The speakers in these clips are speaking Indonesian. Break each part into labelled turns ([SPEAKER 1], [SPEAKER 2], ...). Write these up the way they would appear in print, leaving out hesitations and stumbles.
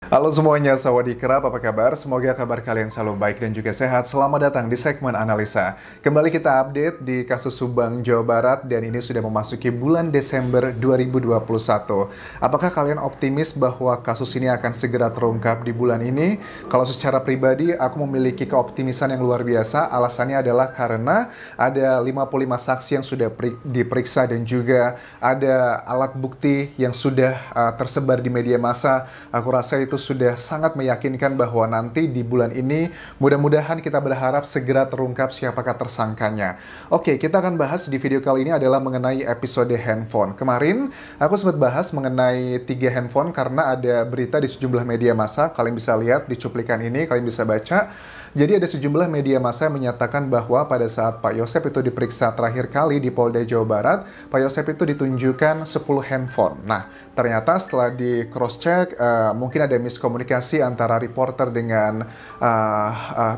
[SPEAKER 1] Halo semuanya, sawadee-krap, apa kabar? Semoga kabar kalian selalu baik dan juga sehat. Selamat datang di segmen analisa. Kembali kita update di kasus Subang, Jawa Barat, dan ini sudah memasuki bulan Desember 2021. Apakah kalian optimis bahwa kasus ini akan segera terungkap di bulan ini? Kalau secara pribadi, aku memiliki keoptimisan yang luar biasa. Alasannya adalah karena ada 55 saksi yang sudah diperiksa dan juga ada alat bukti yang sudah tersebar di media massa. Aku rasa itu sudah sangat meyakinkan bahwa nanti di bulan ini mudah-mudahan kita berharap segera terungkap siapakah tersangkanya. Oke, kita akan bahas di video kali ini adalah mengenai episode handphone. Kemarin aku sempat bahas mengenai 3 handphone karena ada berita di sejumlah media massa. Kalian bisa lihat di cuplikan ini, kalian bisa baca. Jadi ada sejumlah media massa yang menyatakan bahwa pada saat Pak Yosep itu diperiksa terakhir kali di Polda Jawa Barat, Pak Yosep itu ditunjukkan 10 handphone. Nah, ternyata setelah di cross check mungkin ada miskomunikasi antara reporter dengan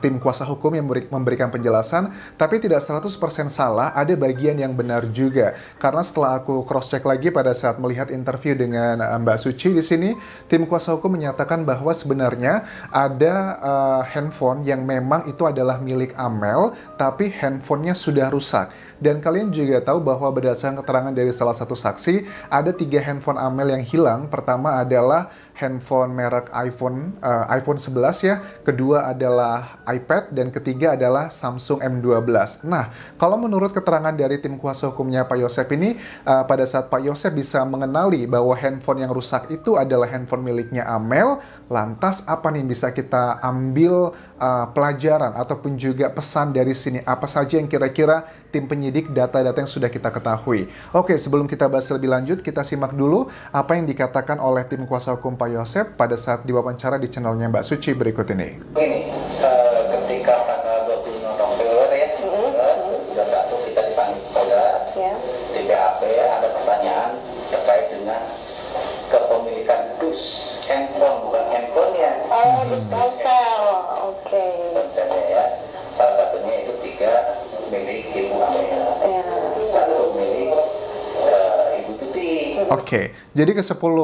[SPEAKER 1] tim kuasa hukum yang memberikan penjelasan, tapi tidak 100% salah, ada bagian yang benar juga. Karena setelah aku cross check lagi pada saat melihat interview dengan Mbak Suci di sini, tim kuasa hukum menyatakan bahwa sebenarnya ada handphone yang memang itu adalah milik Amel, tapi handphonenya sudah rusak. Dan kalian juga tahu bahwa berdasarkan keterangan dari salah satu saksi, ada 3 handphone Amel yang hilang. Pertama adalah handphone merek iPhone 11 ya, kedua adalah iPad, dan ketiga adalah Samsung M12. Nah, kalau menurut keterangan dari tim kuasa hukumnya Pak Yosep ini, pada saat Pak Yosep bisa mengenali bahwa handphone yang rusak itu adalah handphone miliknya Amel, lantas apa nih bisa kita ambil pelajaran ataupun juga pesan dari sini? Apa saja yang kira-kira tim penyidik data-data yang sudah kita ketahui? Oke, sebelum kita bahas lebih lanjut, kita simak dulu apa yang dikatakan oleh tim kuasa hukum Pak Yosep pada saat diwawancara di channelnya Mbak Suci berikut ini.
[SPEAKER 2] Ini ketika tanggal 20 November ya, 21 kita dipanggil Polda, di BAP ada pertanyaan terkait dengan kepemilikan dus handphone, bukan handphone ya.
[SPEAKER 3] Oh, dus ponsel, oke.
[SPEAKER 2] Ponselnya ya, salah satunya itu 3 milik Ibu Amel, satu milik Ibu Tuti.
[SPEAKER 1] Oke, jadi ke-10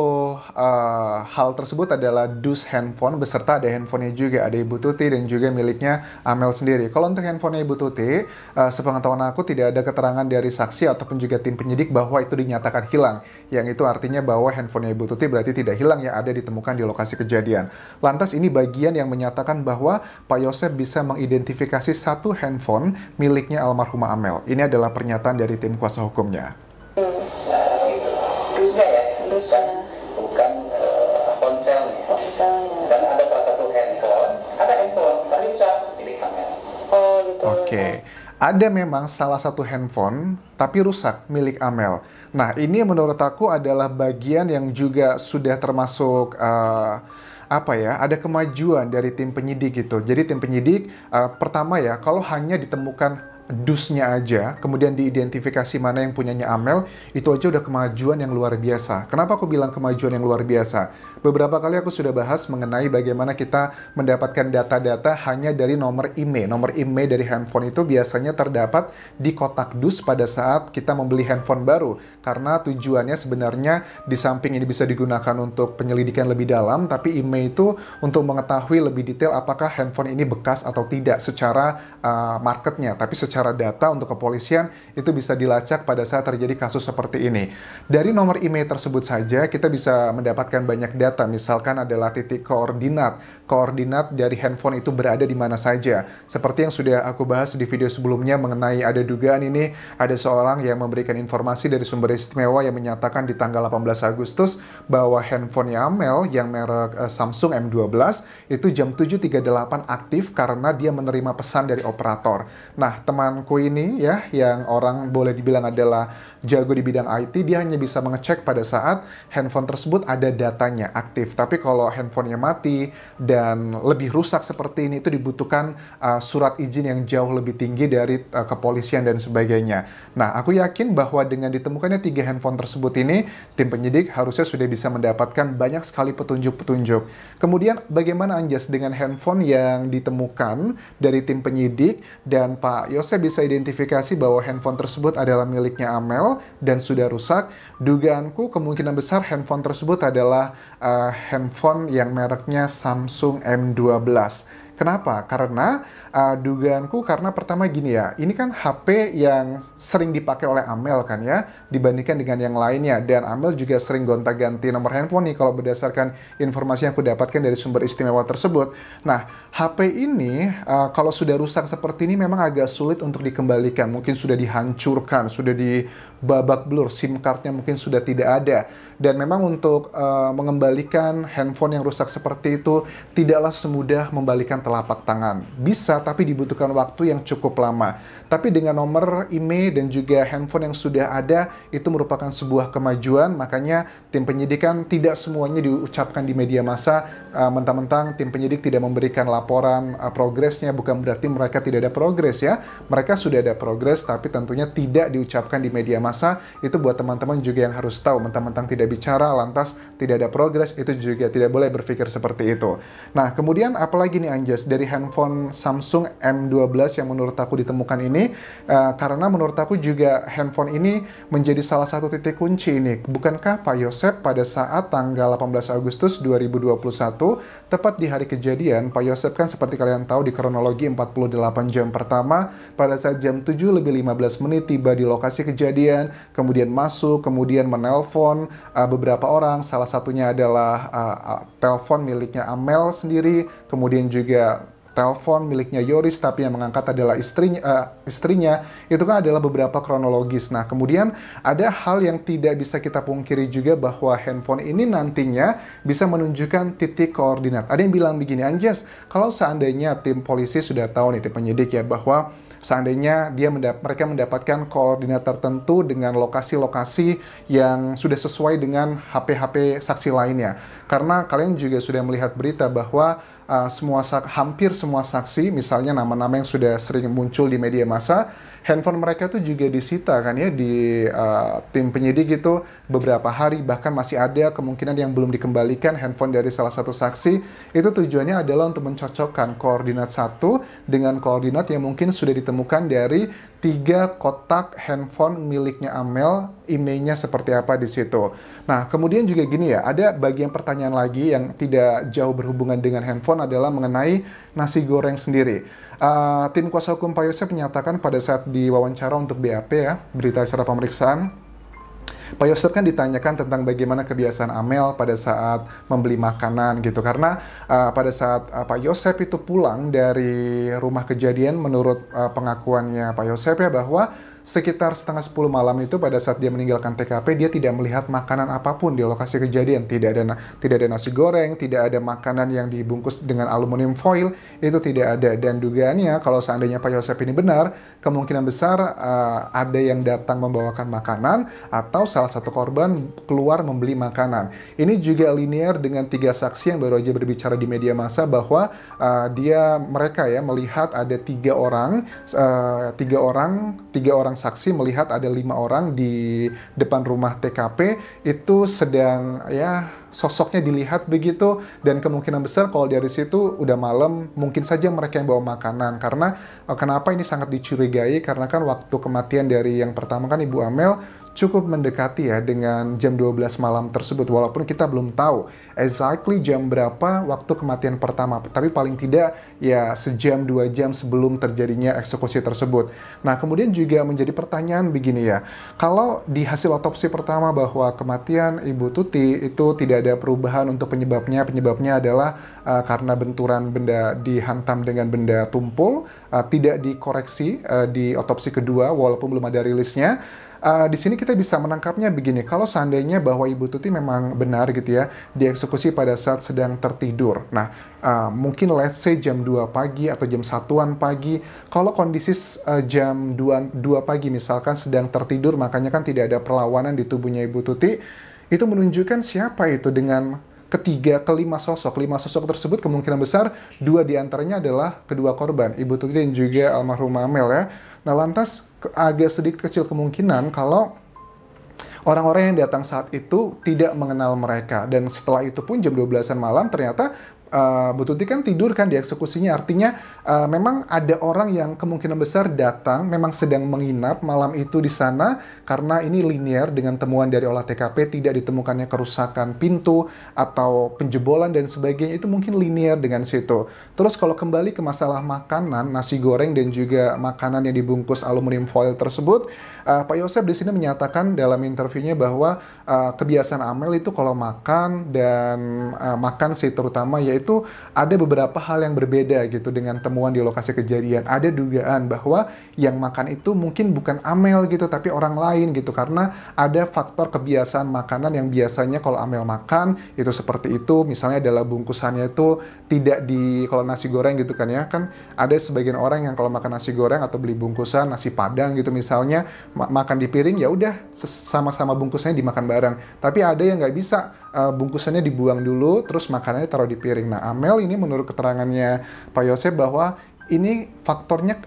[SPEAKER 1] hal tersebut adalah dus handphone beserta ada handphonenya juga, ada Ibu Tuti dan juga miliknya Amel sendiri. Kalau untuk handphonenya Ibu Tuti, sepengetahuan aku tidak ada keterangan dari saksi ataupun juga tim penyidik bahwa itu dinyatakan hilang. Yang itu artinya bahwa handphonenya Ibu Tuti berarti tidak hilang, ya ada ditemukan di lokasi kejadian. Lantas ini bagian yang menyatakan bahwa Pak Yosep bisa mengidentifikasi satu handphone miliknya almarhumah Amel. Ini adalah pernyataan dari tim kuasa hukumnya.
[SPEAKER 2] Dusnya ya,
[SPEAKER 3] Dusnya.
[SPEAKER 2] bukan ponselnya.
[SPEAKER 3] Ponselnya.
[SPEAKER 2] Dan ada salah satu handphone, ada handphone tapi bisa milik Amel.
[SPEAKER 3] Oh, gitu.
[SPEAKER 1] Oke, ada memang salah satu handphone tapi rusak milik Amel. Nah, ini menurut aku adalah bagian yang juga sudah termasuk ada kemajuan dari tim penyidik gitu. Jadi tim penyidik pertama ya, kalau hanya ditemukan dusnya aja, kemudian diidentifikasi mana yang punyanya Amel, itu aja udah kemajuan yang luar biasa. Kenapa aku bilang kemajuan yang luar biasa? Beberapa kali aku sudah bahas mengenai bagaimana kita mendapatkan data-data hanya dari nomor IMEI. Nomor IMEI dari handphone itu biasanya terdapat di kotak dus pada saat kita membeli handphone baru. Karena tujuannya sebenarnya di samping ini bisa digunakan untuk penyelidikan lebih dalam, tapi IMEI itu untuk mengetahui lebih detail apakah handphone ini bekas atau tidak secara marketnya. Tapi secara data untuk kepolisian itu bisa dilacak pada saat terjadi kasus seperti ini. Dari nomor IMEI tersebut saja kita bisa mendapatkan banyak data, misalkan adalah titik koordinat dari handphone itu berada di mana saja. Seperti yang sudah aku bahas di video sebelumnya mengenai ada dugaan ini, ada seorang yang memberikan informasi dari sumber istimewa yang menyatakan di tanggal 18 Agustus bahwa handphone Amel yang merek Samsung M12 itu jam 7.38 aktif karena dia menerima pesan dari operator. Nah, temanku ini ya, yang orang boleh dibilang adalah jago di bidang IT, dia hanya bisa mengecek pada saat handphone tersebut ada datanya aktif. Tapi kalau handphonenya mati dan lebih rusak seperti ini, itu dibutuhkan surat izin yang jauh lebih tinggi dari kepolisian dan sebagainya. Nah, aku yakin bahwa dengan ditemukannya 3 handphone tersebut ini, tim penyidik harusnya sudah bisa mendapatkan banyak sekali petunjuk-petunjuk. Kemudian bagaimana Anjas dengan handphone yang ditemukan dari tim penyidik dan Pak Yosep pemirsa bisa identifikasi bahwa handphone tersebut adalah miliknya Amel dan sudah rusak, dugaanku kemungkinan besar handphone tersebut adalah handphone yang mereknya Samsung M12. Kenapa? Karena dugaanku karena pertama gini ya, ini kan HP yang sering dipakai oleh Amel kan ya, dibandingkan dengan yang lainnya. Dan Amel juga sering gonta-ganti nomor handphone nih kalau berdasarkan informasi yang aku dapatkan dari sumber istimewa tersebut. Nah, HP ini kalau sudah rusak seperti ini memang agak sulit untuk dikembalikan. Mungkin sudah dihancurkan, sudah dibabak blur, SIM cardnya mungkin sudah tidak ada. Dan memang untuk mengembalikan handphone yang rusak seperti itu tidaklah semudah membalikan telapak tangan. Bisa, tapi dibutuhkan waktu yang cukup lama. Tapi dengan nomor IMEI dan juga handphone yang sudah ada, itu merupakan sebuah kemajuan. Makanya tim penyidikan tidak semuanya diucapkan di media massa. Mentang-mentang tim penyidik tidak memberikan laporan progresnya, bukan berarti mereka tidak ada progres ya. Mereka sudah ada progres, tapi tentunya tidak diucapkan di media massa. Itu buat teman-teman juga yang harus tahu. Mentang-mentang tidak bicara, lantas tidak ada progres, itu juga tidak boleh berpikir seperti itu. Nah, kemudian apalagi nih Anjas, dari handphone Samsung M12 yang menurut aku ditemukan ini, karena menurut aku juga handphone ini menjadi salah satu titik kunci ini. Bukankah Pak Yosep pada saat tanggal 18 Agustus 2021, tepat di hari kejadian, Pak Yosep kan seperti kalian tahu di kronologi 48 jam pertama, pada saat jam 7:15 tiba di lokasi kejadian, kemudian masuk, kemudian menelpon beberapa orang, salah satunya adalah telepon miliknya Amel sendiri, kemudian juga telepon miliknya Yoris, tapi yang mengangkat adalah istrinya. Itu kan adalah beberapa kronologis. Nah, kemudian ada hal yang tidak bisa kita pungkiri juga bahwa handphone ini nantinya bisa menunjukkan titik koordinat. Ada yang bilang begini, Anjas, kalau seandainya tim polisi sudah tahu nih, tim penyidik ya, bahwa seandainya mereka mendapatkan koordinat tertentu dengan lokasi-lokasi yang sudah sesuai dengan HP-HP saksi lainnya. Karena kalian juga sudah melihat berita bahwa hampir semua saksi, misalnya nama-nama yang sudah sering muncul di media massa, handphone mereka tuh juga disita kan ya di tim penyidik itu beberapa hari, bahkan masih ada kemungkinan yang belum dikembalikan handphone dari salah satu saksi. Itu tujuannya adalah untuk mencocokkan koordinat satu dengan koordinat yang mungkin sudah ditemukan dari 3 kotak handphone miliknya Amel, IMEI-nya seperti apa di situ. Nah, kemudian juga gini ya, ada bagian pertanyaan lagi yang tidak jauh berhubungan dengan handphone adalah mengenai nasi goreng sendiri. Tim kuasa hukum Pak Yosep menyatakan pada saat diwawancara untuk BAP ya, berita acara pemeriksaan, Pak Yosep kan ditanyakan tentang bagaimana kebiasaan Amel pada saat membeli makanan gitu. Karena pada saat Pak Yosep itu pulang dari rumah kejadian, menurut pengakuannya Pak Yosep ya, bahwa sekitar setengah 10 malam itu pada saat dia meninggalkan TKP, dia tidak melihat makanan apapun di lokasi kejadian. Tidak ada nasi goreng, tidak ada makanan yang dibungkus dengan aluminium foil, itu tidak ada. Dan dugaannya kalau seandainya Pak Yosep ini benar, kemungkinan besar ada yang datang membawakan makanan atau salah satu korban keluar membeli makanan. Ini juga linear dengan 3 saksi yang baru aja berbicara di media massa bahwa mereka ya melihat ada 3 orang saksi melihat ada 5 orang di depan rumah TKP itu sedang ya sosoknya dilihat begitu, dan kemungkinan besar kalau dari situ udah malam mungkin saja mereka yang bawa makanan. Karena kenapa ini sangat dicurigai, karena kan waktu kematian dari yang pertama kan Ibu Amel cukup mendekati ya dengan jam 12 malam tersebut, walaupun kita belum tahu exactly jam berapa waktu kematian pertama, tapi paling tidak ya sejam 2 jam sebelum terjadinya eksekusi tersebut. Nah, kemudian juga menjadi pertanyaan begini ya, kalau di hasil otopsi pertama bahwa kematian Ibu Tuti itu tidak ada perubahan untuk penyebabnya adalah karena benturan benda dihantam dengan benda tumpul, tidak dikoreksi di otopsi kedua walaupun belum ada rilisnya. Di sini kita bisa menangkapnya begini, kalau seandainya bahwa Ibu Tuti memang benar gitu ya, dieksekusi pada saat sedang tertidur. Nah, mungkin let's say jam 2 pagi atau jam 1-an pagi, kalau kondisi jam 2 pagi misalkan sedang tertidur, makanya kan tidak ada perlawanan di tubuhnya Ibu Tuti, itu menunjukkan siapa itu dengan kelima sosok tersebut kemungkinan besar 2 diantaranya adalah kedua korban, Ibu Tuti dan juga almarhumah Amel ya. Nah, lantas agak sedikit kecil kemungkinan kalau orang-orang yang datang saat itu tidak mengenal mereka, dan setelah itu pun jam 12-an malam ternyata Bu Tuti kan tidur kan di eksekusinya, artinya memang ada orang yang kemungkinan besar datang, memang sedang menginap malam itu di sana, karena ini linear dengan temuan dari olah TKP, tidak ditemukannya kerusakan pintu atau penjebolan dan sebagainya, itu mungkin linear dengan situ. Terus kalau kembali ke masalah makanan, nasi goreng dan juga makanan yang dibungkus aluminium foil tersebut, Pak Yosep di sini menyatakan dalam interviewnya bahwa kebiasaan Amel itu kalau makan dan makan sih terutama, yaitu ada beberapa hal yang berbeda gitu dengan temuan di lokasi kejadian. Ada dugaan bahwa yang makan itu mungkin bukan Amel gitu, tapi orang lain gitu, karena ada faktor kebiasaan makanan yang biasanya kalau Amel makan itu seperti itu, misalnya adalah bungkusannya itu tidak di, kalau nasi goreng gitu kan ya, kan ada sebagian orang yang kalau makan nasi goreng atau beli bungkusan nasi padang gitu misalnya, makan di piring ya udah sama-sama bungkusannya dimakan bareng. Tapi ada yang nggak bisa, bungkusannya dibuang dulu terus makanannya taruh di piring. Nah, Amel ini menurut keterangannya Pak Yosep bahwa ini faktornya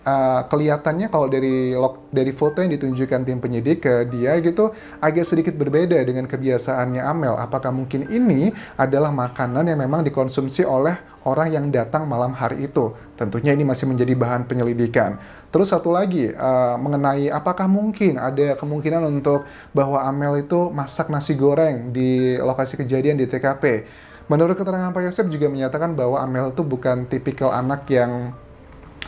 [SPEAKER 1] kelihatannya kalau dari foto yang ditunjukkan tim penyidik ke dia gitu agak sedikit berbeda dengan kebiasaannya Amel. Apakah mungkin ini adalah makanan yang memang dikonsumsi oleh orang yang datang malam hari itu? Tentunya ini masih menjadi bahan penyelidikan. Terus satu lagi mengenai apakah mungkin ada kemungkinan untuk bahwa Amel itu masak nasi goreng di lokasi kejadian di TKP. Menurut keterangan Pak Yosep juga menyatakan bahwa Amel itu bukan tipikal anak yang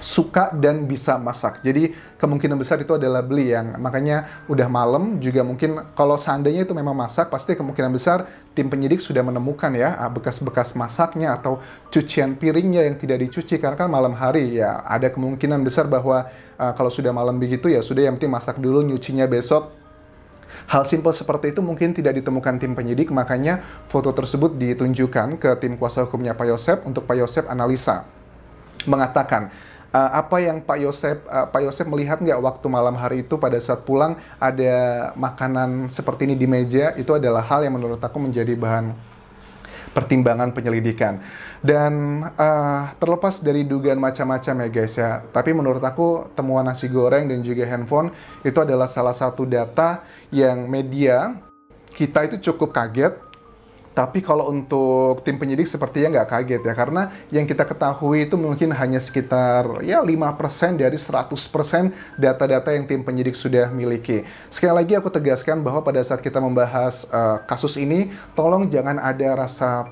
[SPEAKER 1] suka dan bisa masak. Jadi kemungkinan besar itu adalah beli, yang makanya udah malam juga mungkin kalau seandainya itu memang masak, pasti kemungkinan besar tim penyidik sudah menemukan ya bekas-bekas masaknya atau cucian piringnya yang tidak dicuci, karena kan malam hari ya ada kemungkinan besar bahwa kalau sudah malam begitu ya sudah, yang penting masak dulu, nyucinya besok. Hal simpel seperti itu mungkin tidak ditemukan tim penyidik, makanya foto tersebut ditunjukkan ke tim kuasa hukumnya Pak Yosep untuk Pak Yosep analisa. Mengatakan apa yang Pak Yosep melihat nggak waktu malam hari itu pada saat pulang ada makanan seperti ini di meja, itu adalah hal yang menurut aku menjadi bahan pertimbangan penyelidikan. Dan terlepas dari dugaan macam-macam ya guys ya, tapi menurut aku temuan nasi goreng dan juga handphone itu adalah salah satu data yang media kita itu cukup kaget. Tapi kalau untuk tim penyidik sepertinya nggak kaget ya, karena yang kita ketahui itu mungkin hanya sekitar ya 5% dari 100% data-data yang tim penyidik sudah miliki. Sekali lagi aku tegaskan bahwa pada saat kita membahas kasus ini, tolong jangan ada rasa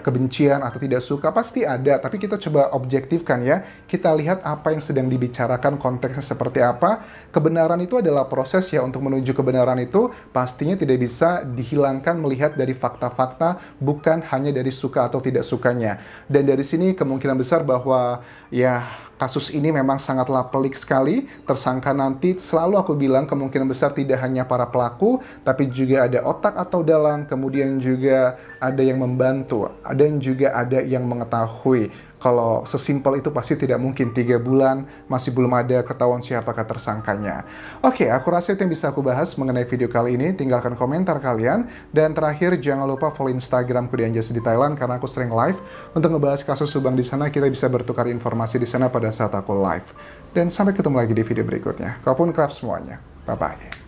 [SPEAKER 1] kebencian atau tidak suka, pasti ada, tapi kita coba objektifkan ya. Kita lihat apa yang sedang dibicarakan, konteksnya seperti apa. Kebenaran itu adalah proses ya, untuk menuju kebenaran itu pastinya tidak bisa dihilangkan melihat dari fakta-fakta, bukan hanya dari suka atau tidak sukanya. Dan dari sini kemungkinan besar bahwa ya kasus ini memang sangatlah pelik sekali. Tersangka nanti selalu aku bilang kemungkinan besar tidak hanya para pelaku, tapi juga ada otak atau dalang, kemudian juga ada yang membantu, dan juga ada yang mengetahui. Kalau sesimpel itu pasti tidak mungkin 3 bulan masih belum ada ketahuan siapakah tersangkanya. Oke, aku rasa itu yang bisa aku bahas mengenai video kali ini. Tinggalkan komentar kalian. Dan terakhir, jangan lupa follow Instagramku di Anjas di Thailand, karena aku sering live untuk ngebahas kasus Subang di sana. Kita bisa bertukar informasi di sana pada saat aku live. Dan sampai ketemu lagi di video berikutnya. Kau pun kerap semuanya. Bye-bye.